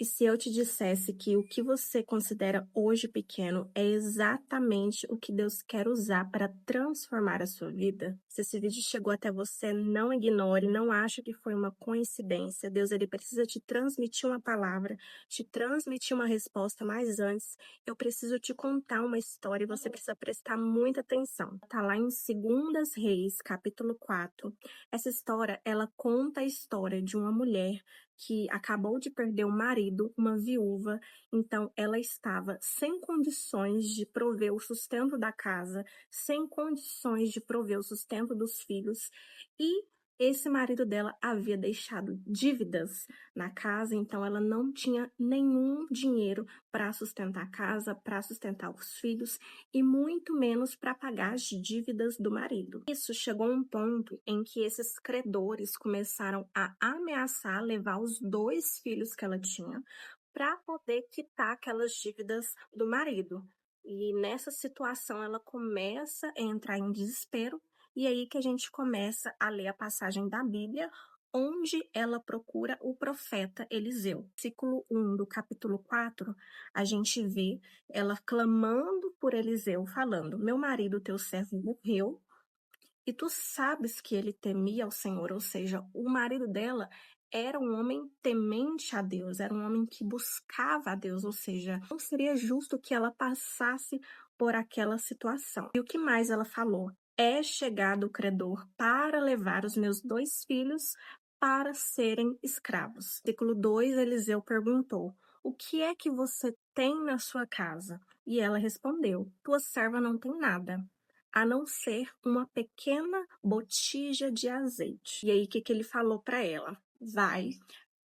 E se eu te dissesse que o que você considera hoje pequeno é exatamente o que Deus quer usar para transformar a sua vida? Se esse vídeo chegou até você, não ignore, não ache que foi uma coincidência. Deus, ele precisa te transmitir uma palavra, te transmitir uma resposta, mas antes eu preciso te contar uma história e você precisa prestar muita atenção. Tá lá em Segundas Reis, capítulo 4. Essa história, ela conta a história de uma mulher que acabou de perder o marido, uma viúva, então ela estava sem condições de prover o sustento da casa, sem condições de prover o sustento dos filhos, e esse marido dela havia deixado dívidas na casa, então ela não tinha nenhum dinheiro para sustentar a casa, para sustentar os filhos e muito menos para pagar as dívidas do marido. Isso chegou a um ponto em que esses credores começaram a ameaçar levar os 2 filhos que ela tinha para poder quitar aquelas dívidas do marido. E nessa situação ela começa a entrar em desespero, e aí que a gente começa a ler a passagem da Bíblia onde ela procura o profeta Eliseu. Versículo 1 do capítulo 4, a gente vê ela clamando por Eliseu, falando: meu marido, teu servo, morreu, e tu sabes que ele temia ao Senhor. Ou seja, o marido dela era um homem temente a Deus, era um homem que buscava a Deus, ou seja, não seria justo que ela passasse por aquela situação. E o que mais ela falou? É chegado o credor para levar os meus 2 filhos para serem escravos. Versículo 2, Eliseu perguntou: o que é que você tem na sua casa? E ela respondeu: tua serva não tem nada, a não ser uma pequena botija de azeite. E aí, o que que ele falou para ela? Vai,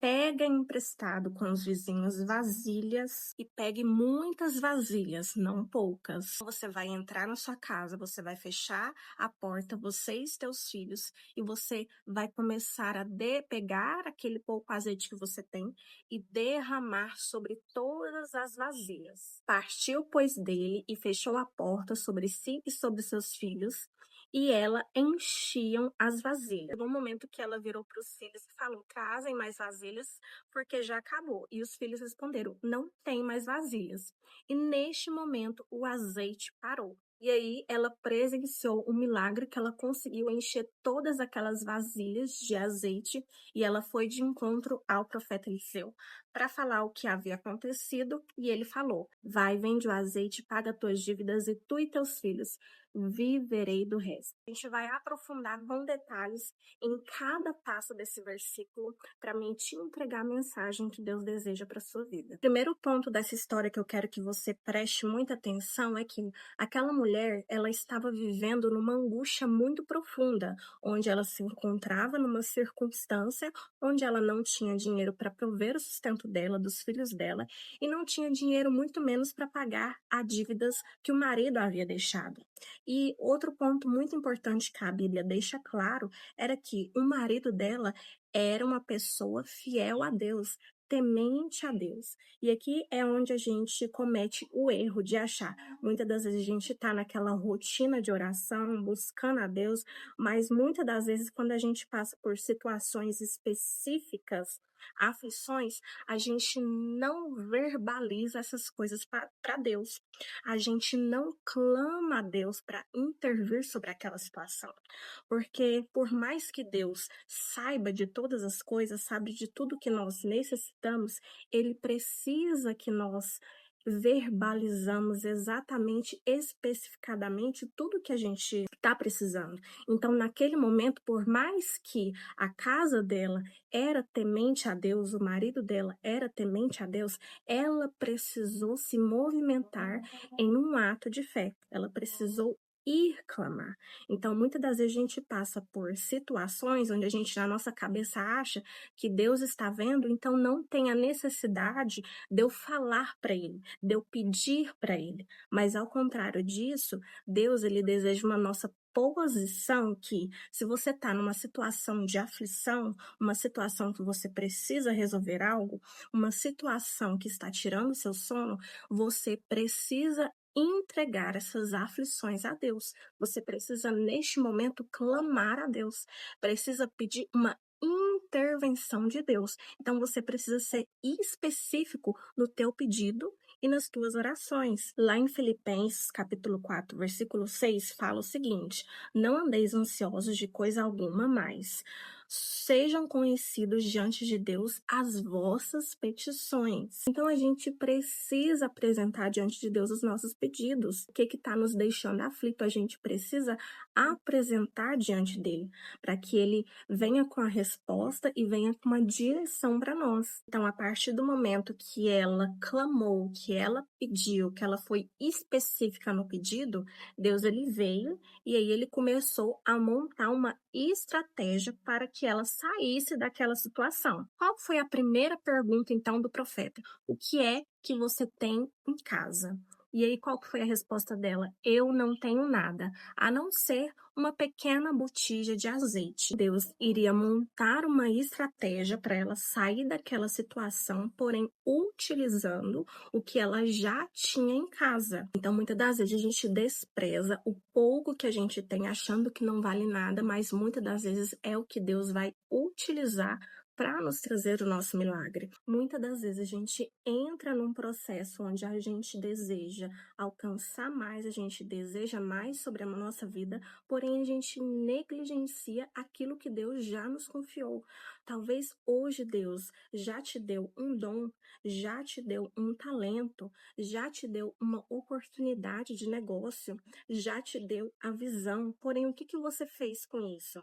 pega emprestado com os vizinhos vasilhas e pegue muitas vasilhas, não poucas. Você vai entrar na sua casa, você vai fechar a porta, você e teus filhos, e você vai começar a pegar aquele pouco azeite que você tem e derramar sobre todas as vasilhas. Partiu, pois, dele e fechou a porta sobre si e sobre seus filhos, e ela enchiam as vasilhas. No momento que ela virou para os filhos e falou: trazem mais vasilhas, porque já acabou. E os filhos responderam: não tem mais vasilhas. E neste momento o azeite parou. E aí ela presenciou o milagre que ela conseguiu encher todas aquelas vasilhas de azeite, e ela foi de encontro ao profeta Eliseu para falar o que havia acontecido, e ele falou: vai, vende o azeite, paga tuas dívidas, e tu e teus filhos viverei do resto. A gente vai aprofundar com detalhes em cada passo desse versículo para mim te entregar a mensagem que Deus deseja para sua vida. O primeiro ponto dessa história que eu quero que você preste muita atenção é que aquela mulher, ela estava vivendo numa angústia muito profunda, onde ela se encontrava numa circunstância onde ela não tinha dinheiro para prover o sustento dela, dos filhos dela, e não tinha dinheiro muito menos para pagar as dívidas que o marido havia deixado. E outro ponto muito importante que a Bíblia deixa claro era que o marido dela era uma pessoa fiel a Deus, temente a Deus. E aqui é onde a gente comete o erro de achar. Muitas das vezes a gente está naquela rotina de oração, buscando a Deus, mas muitas das vezes quando a gente passa por situações específicas, aflições, a gente não verbaliza essas coisas para Deus. A gente não clama a Deus para intervir sobre aquela situação. Porque por mais que Deus saiba de todas as coisas, sabe de tudo que nós necessitamos, ele precisa que nós verbalizamos exatamente, especificadamente tudo que a gente está precisando. Então, naquele momento, por mais que a casa dela era temente a Deus, o marido dela era temente a Deus, ela precisou se movimentar em um ato de fé. Ela precisou ir clamar. Então, muitas das vezes a gente passa por situações onde a gente, na nossa cabeça, acha que Deus está vendo, então não tem a necessidade de eu falar para Ele, de eu pedir para Ele. Mas, ao contrário disso, Deus, ele deseja uma nossa posição que, se você está numa situação de aflição, uma situação que você precisa resolver algo, uma situação que está tirando seu sono, você precisa entregar essas aflições a Deus. Você precisa, neste momento, clamar a Deus. Precisa pedir uma intervenção de Deus. Então você precisa ser específico no teu pedido e nas tuas orações. Lá em Filipenses, capítulo 4, versículo 6, fala o seguinte: não andeis ansiosos de coisa alguma mais. Sejam conhecidos diante de Deus as vossas petições. Então a gente precisa apresentar diante de Deus os nossos pedidos. O que está nos deixando aflito, a gente precisa apresentar diante dele, para que ele venha com a resposta e venha com uma direção para nós. Então, a partir do momento que ela clamou, que ela pediu, que ela foi específica no pedido, Deus ele veio e aí ele começou a montar uma estratégia para que ela saísse daquela situação. Qual foi a primeira pergunta então do profeta? O que é que você tem em casa? E aí, qual que foi a resposta dela? Eu não tenho nada, a não ser uma pequena botija de azeite. Deus iria montar uma estratégia para ela sair daquela situação, porém utilizando o que ela já tinha em casa. Então, muitas das vezes a gente despreza o pouco que a gente tem, achando que não vale nada, mas muitas das vezes é o que Deus vai utilizar para nos trazer o nosso milagre. Muitas das vezes a gente entra num processo onde a gente deseja alcançar mais, a gente deseja mais sobre a nossa vida, porém a gente negligencia aquilo que Deus já nos confiou. Talvez hoje Deus já te deu um dom, já te deu um talento, já te deu uma oportunidade de negócio, já te deu a visão, porém o que você fez com isso?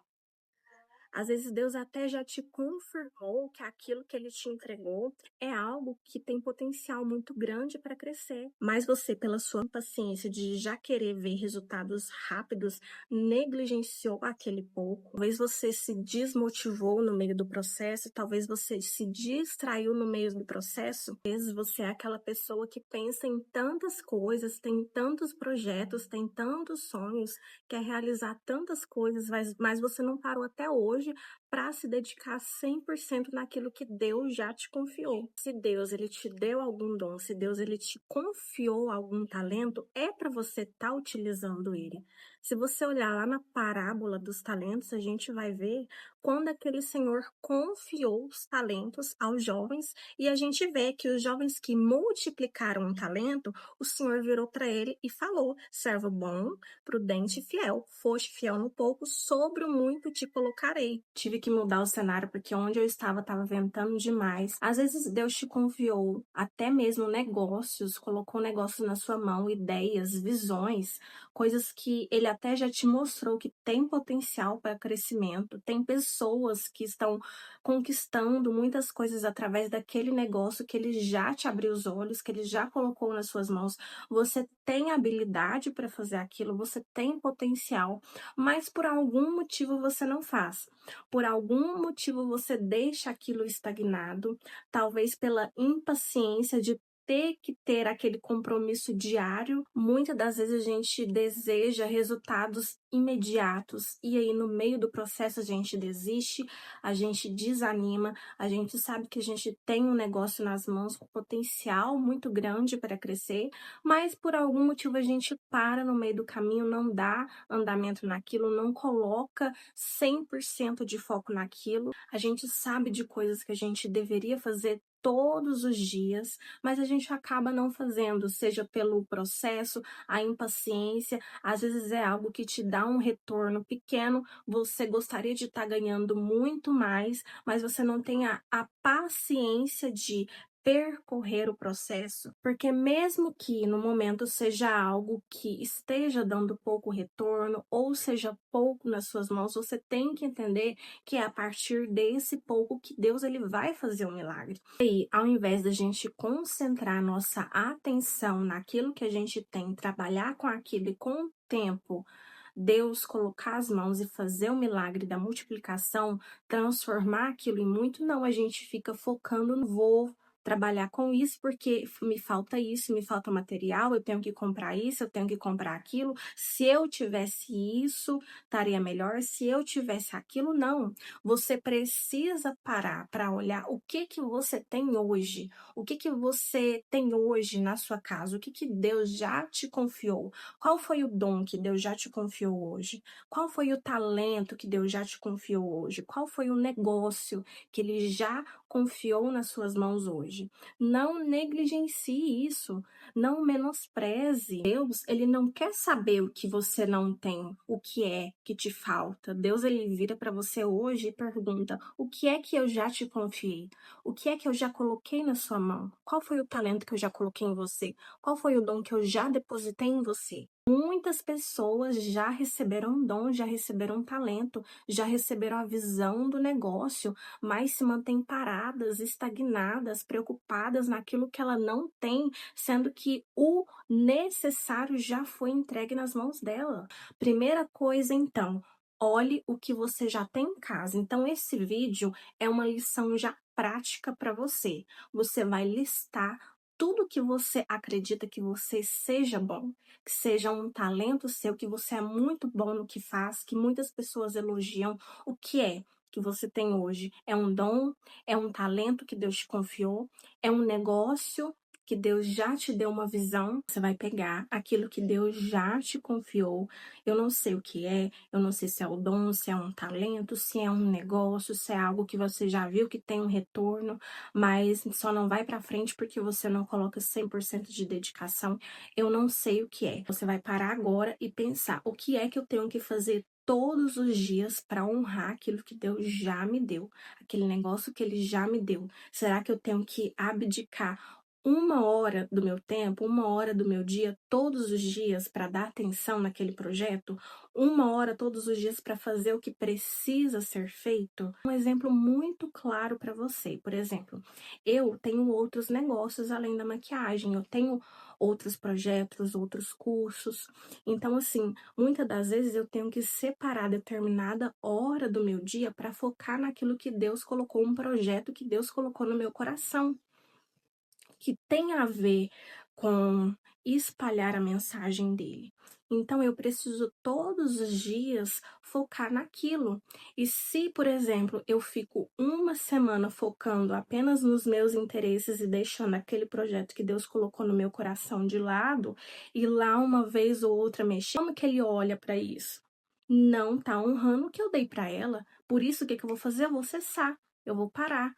Às vezes Deus até já te confirmou que aquilo que ele te entregou é algo que tem potencial muito grande para crescer. Mas você, pela sua impaciência de já querer ver resultados rápidos, negligenciou aquele pouco. Talvez você se desmotivou no meio do processo, talvez você se distraiu no meio do processo. Às vezes você é aquela pessoa que pensa em tantas coisas, tem tantos projetos, tem tantos sonhos, quer realizar tantas coisas, mas você não parou até hoje para se dedicar 100% naquilo que Deus já te confiou. Se Deus ele te deu algum dom, se Deus ele te confiou algum talento, é para você estar utilizando ele. Se você olhar lá na parábola dos talentos, a gente vai ver quando aquele senhor confiou os talentos aos jovens e a gente vê que os jovens que multiplicaram um talento, o senhor virou para ele e falou: servo bom, prudente e fiel. Foste fiel no pouco, sobre o muito te colocarei. Tive que mudar o cenário porque onde eu estava ventando demais. Às vezes Deus te confiou até mesmo negócios, colocou negócios na sua mão, ideias, visões, coisas que ele até já te mostrou que tem potencial para crescimento. Tem pessoas que estão conquistando muitas coisas através daquele negócio que ele já te abriu os olhos, que ele já colocou nas suas mãos. Você tem habilidade para fazer aquilo, você tem potencial, mas por algum motivo você não faz. Por algum motivo você deixa aquilo estagnado, talvez pela impaciência de ter que ter aquele compromisso diário. Muitas das vezes a gente deseja resultados imediatos e aí no meio do processo a gente desiste, a gente desanima, a gente sabe que a gente tem um negócio nas mãos com potencial muito grande para crescer, mas por algum motivo a gente para no meio do caminho, não dá andamento naquilo, não coloca 100% de foco naquilo. A gente sabe de coisas que a gente deveria fazer todos os dias, mas a gente acaba não fazendo, seja pelo processo, a impaciência, às vezes é algo que te dá um retorno pequeno, você gostaria de estar ganhando muito mais, mas você não tem a paciência de percorrer o processo, porque mesmo que no momento seja algo que esteja dando pouco retorno ou seja pouco nas suas mãos, você tem que entender que é a partir desse pouco que Deus ele vai fazer um milagre. E ao invés da gente concentrar nossa atenção naquilo que a gente tem, trabalhar com aquilo e com o tempo Deus colocar as mãos e fazer o milagre da multiplicação, transformar aquilo em muito, não, a gente fica focando no vou trabalhar com isso, porque me falta isso, me falta material, eu tenho que comprar isso, eu tenho que comprar aquilo. Se eu tivesse isso, estaria melhor. Se eu tivesse aquilo, não. Você precisa parar para olhar o que que você tem hoje, o que que você tem hoje na sua casa, o que que Deus já te confiou, qual foi o dom que Deus já te confiou hoje, qual foi o talento que Deus já te confiou hoje, qual foi o negócio que Ele já confiou nas suas mãos hoje. Não negligencie isso, não menospreze. Deus, ele não quer saber o que você não tem, o que é que te falta. Deus, ele vira para você hoje e pergunta: o que é que eu já te confiei? O que é que eu já coloquei na sua mão? Qual foi o talento que eu já coloquei em você? Qual foi o dom que eu já depositei em você? Muitas pessoas já receberam dom, já receberam talento, já receberam a visão do negócio, mas se mantêm paradas, estagnadas, preocupadas naquilo que ela não tem, sendo que o necessário já foi entregue nas mãos dela. Primeira coisa, então, olhe o que você já tem em casa. Então, esse vídeo é uma lição já prática para você. Você vai listar tudo que você acredita que você seja bom, que seja um talento seu, que você é muito bom no que faz, que muitas pessoas elogiam. O que é que você tem hoje? É um dom? É um talento que Deus te confiou? É um negócio que Deus já te deu uma visão? Você vai pegar aquilo que Deus já te confiou. Eu não sei o que é, eu não sei se é o dom, se é um talento, se é um negócio, se é algo que você já viu que tem um retorno, mas só não vai para frente porque você não coloca 100% de dedicação. Eu não sei o que é. Você vai parar agora e pensar: o que é que eu tenho que fazer todos os dias para honrar aquilo que Deus já me deu, aquele negócio que Ele já me deu? Será que eu tenho que abdicar 1 hora do meu tempo, 1 hora do meu dia, todos os dias para dar atenção naquele projeto? 1 hora todos os dias para fazer o que precisa ser feito? Um exemplo muito claro para você. Por exemplo, eu tenho outros negócios além da maquiagem, eu tenho outros projetos, outros cursos. Então, assim, muitas das vezes eu tenho que separar determinada hora do meu dia para focar naquilo que Deus colocou, um projeto que Deus colocou no meu coração, que tem a ver com espalhar a mensagem dele. Então eu preciso todos os dias focar naquilo. E se, por exemplo, eu fico uma semana focando apenas nos meus interesses e deixando aquele projeto que Deus colocou no meu coração de lado, e lá uma vez ou outra mexer, como que ele olha para isso? Não tá honrando o que eu dei para ela. Por isso, o que que eu vou fazer? Eu vou cessar, eu vou parar.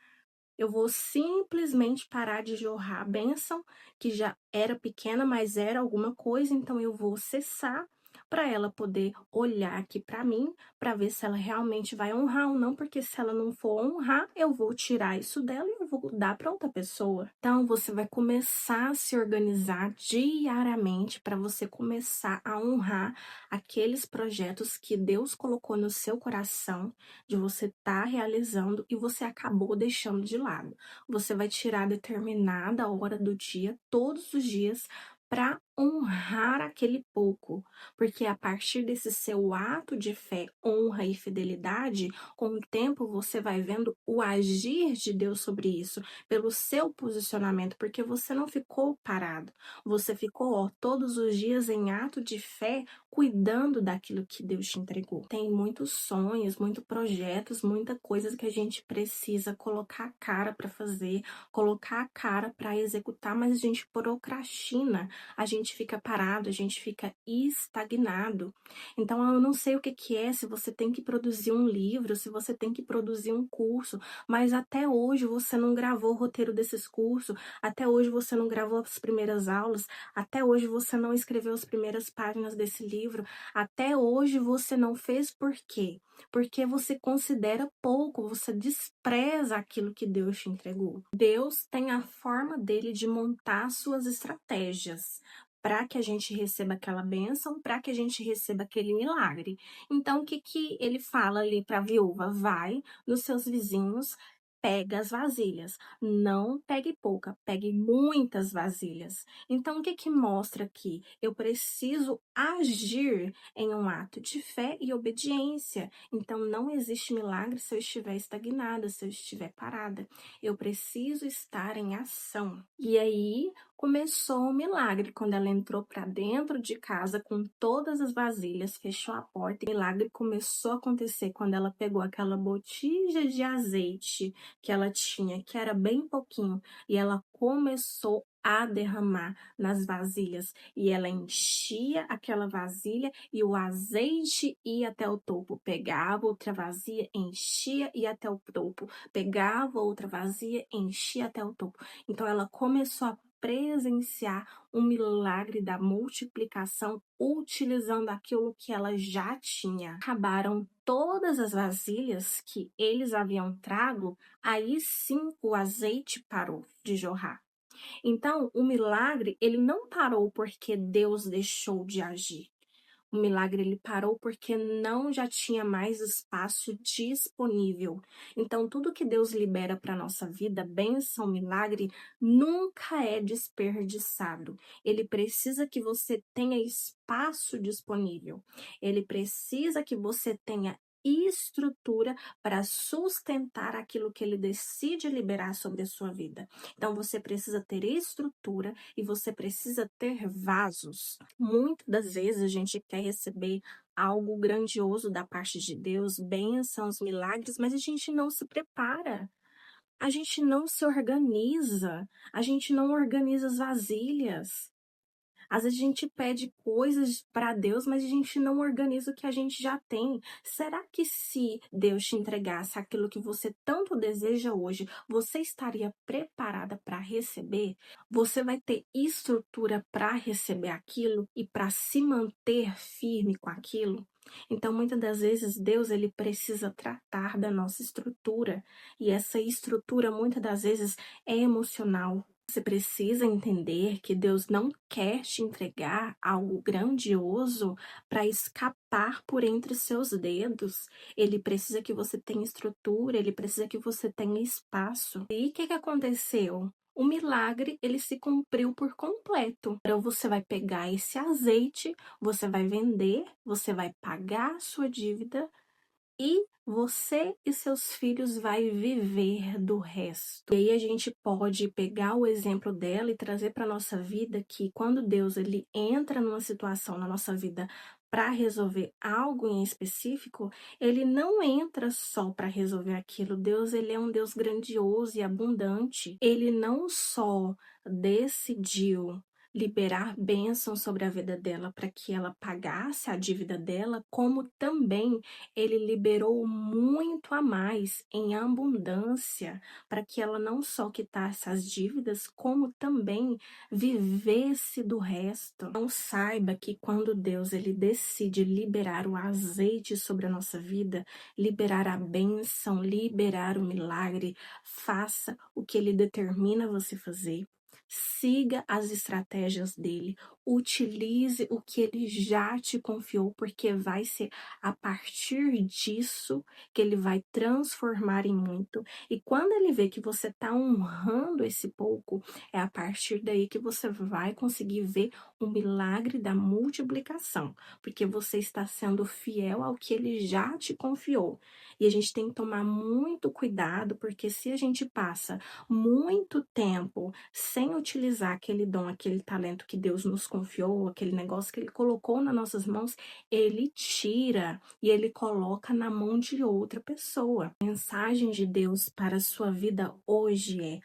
Eu vou simplesmente parar de jorrar a bênção, que já era pequena, mas era alguma coisa, então eu vou cessar para ela poder olhar aqui para mim, para ver se ela realmente vai honrar ou não, porque se ela não for honrar, eu vou tirar isso dela e eu vou dar para outra pessoa. Então você vai começar a se organizar diariamente para você começar a honrar aqueles projetos que Deus colocou no seu coração de você estar realizando e você acabou deixando de lado. Você vai tirar determinada hora do dia, todos os dias, para honrar aquele pouco, porque a partir desse seu ato de fé, honra e fidelidade, com o tempo você vai vendo o agir de Deus sobre isso, pelo seu posicionamento, porque você não ficou parado, você ficou, ó, todos os dias em ato de fé, cuidando daquilo que Deus te entregou. Tem muitos sonhos, muitos projetos, muita coisa que a gente precisa colocar a cara para fazer, colocar a cara para executar, mas a gente procrastina, a gente fica parado, a gente fica estagnado. Então eu não sei o que que é, se você tem que produzir um livro, se você tem que produzir um curso, mas até hoje você não gravou o roteiro desses cursos, até hoje você não gravou as primeiras aulas, até hoje você não escreveu as primeiras páginas desse livro, até hoje você não fez. Por quê? Porque você considera pouco, você despreza aquilo que Deus te entregou. Deus tem a forma dele de montar suas estratégias para que a gente receba aquela bênção, para que a gente receba aquele milagre. Então, o que que ele fala ali para a viúva? Vai nos seus vizinhos, pega as vasilhas. Não pegue pouca, pegue muitas vasilhas. Então, o que que mostra aqui? Eu preciso agir em um ato de fé e obediência. Então, não existe milagre se eu estiver estagnada, se eu estiver parada. Eu preciso estar em ação. E aí começou o milagre quando ela entrou para dentro de casa com todas as vasilhas, fechou a porta. O milagre começou a acontecer quando ela pegou aquela botija de azeite que ela tinha, que era bem pouquinho, e ela começou a derramar nas vasilhas, e ela enchia aquela vasilha e o azeite ia até o topo, pegava outra vasilha, enchia e ia até o topo, pegava outra vasilha, enchia até o topo. Então ela começou a presenciar o milagre da multiplicação utilizando aquilo que ela já tinha. Acabaram todas as vasilhas que eles haviam trago, aí sim o azeite parou de jorrar. Então, o milagre, ele não parou porque Deus deixou de agir. O milagre ele parou porque não já tinha mais espaço disponível. Então, tudo que Deus libera para a nossa vida, bênção, milagre, nunca é desperdiçado. Ele precisa que você tenha espaço disponível. Ele precisa que você tenha estrutura para sustentar aquilo que ele decide liberar sobre a sua vida. Então, você precisa ter estrutura e você precisa ter vasos. Muitas das vezes a gente quer receber algo grandioso da parte de Deus, bênçãos, milagres, mas a gente não se prepara. A gente não se organiza, a gente não organiza as vasilhas. Às vezes a gente pede coisas para Deus, mas a gente não organiza o que a gente já tem. Será que se Deus te entregasse aquilo que você tanto deseja hoje, você estaria preparada para receber? Você vai ter estrutura para receber aquilo e para se manter firme com aquilo? Então, muitas das vezes, Deus ele precisa tratar da nossa estrutura. E essa estrutura, muitas das vezes, é emocional. Você precisa entender que Deus não quer te entregar algo grandioso para escapar por entre seus dedos. Ele precisa que você tenha estrutura, ele precisa que você tenha espaço. E o que que aconteceu? O milagre, ele se cumpriu por completo. Então você vai pegar esse azeite, você vai vender, você vai pagar a sua dívida e você e seus filhos vai viver do resto. E aí a gente pode pegar o exemplo dela e trazer para nossa vida que quando Deus ele entra numa situação na nossa vida para resolver algo em específico, ele não entra só para resolver aquilo. Deus ele é um Deus grandioso e abundante. Ele não só decidiu liberar bênçãos sobre a vida dela para que ela pagasse a dívida dela, como também ele liberou muito a mais em abundância para que ela não só quitasse as dívidas, como também vivesse do resto. Então saiba que quando Deus ele decide liberar o azeite sobre a nossa vida, liberar a bênção, liberar o milagre, faça o que ele determina você fazer. Siga as estratégias dele, utilize o que ele já te confiou, porque vai ser a partir disso que ele vai transformar em muito. E quando ele vê que você está honrando esse pouco, é a partir daí que você vai conseguir ver o milagre da multiplicação, porque você está sendo fiel ao que ele já te confiou. E a gente tem que tomar muito cuidado, porque se a gente passa muito tempo sem utilizar aquele dom, aquele talento que Deus nos confiou, aquele negócio que ele colocou nas nossas mãos, ele tira e ele coloca na mão de outra pessoa. A mensagem de Deus para a sua vida hoje é: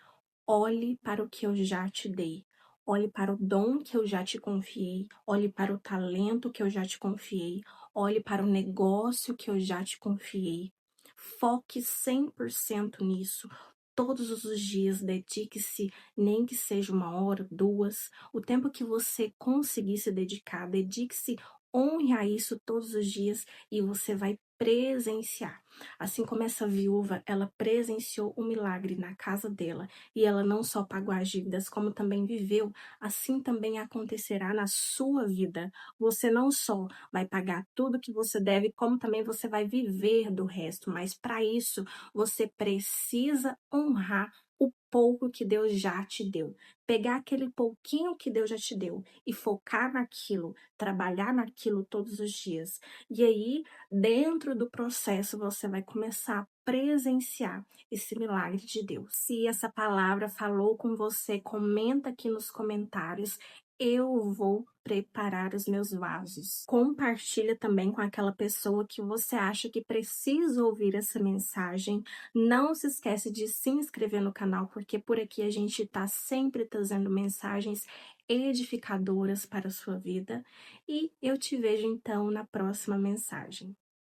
olhe para o que eu já te dei. Olhe para o dom que eu já te confiei. Olhe para o talento que eu já te confiei. Olhe para o negócio que eu já te confiei. Foque 100% nisso. Todos os dias, dedique-se, nem que seja 1 hora, 2, o tempo que você conseguir se dedicar, dedique-se, honre a isso todos os dias e você vai presenciar. Assim como essa viúva, ela presenciou o milagre na casa dela e ela não só pagou as dívidas, como também viveu, assim também acontecerá na sua vida. Você não só vai pagar tudo que você deve, como também você vai viver do resto, mas para isso você precisa honrar o pouco que Deus já te deu. Pegar aquele pouquinho que Deus já te deu e focar naquilo, trabalhar naquilo todos os dias. E aí, dentro do processo, você vai começar a presenciar esse milagre de Deus. Se essa palavra falou com você, comenta aqui nos comentários. Eu vou preparar os meus vasos. Compartilha também com aquela pessoa que você acha que precisa ouvir essa mensagem. Não se esquece de se inscrever no canal, porque por aqui a gente está sempre trazendo mensagens edificadoras para a sua vida. E eu te vejo então na próxima mensagem.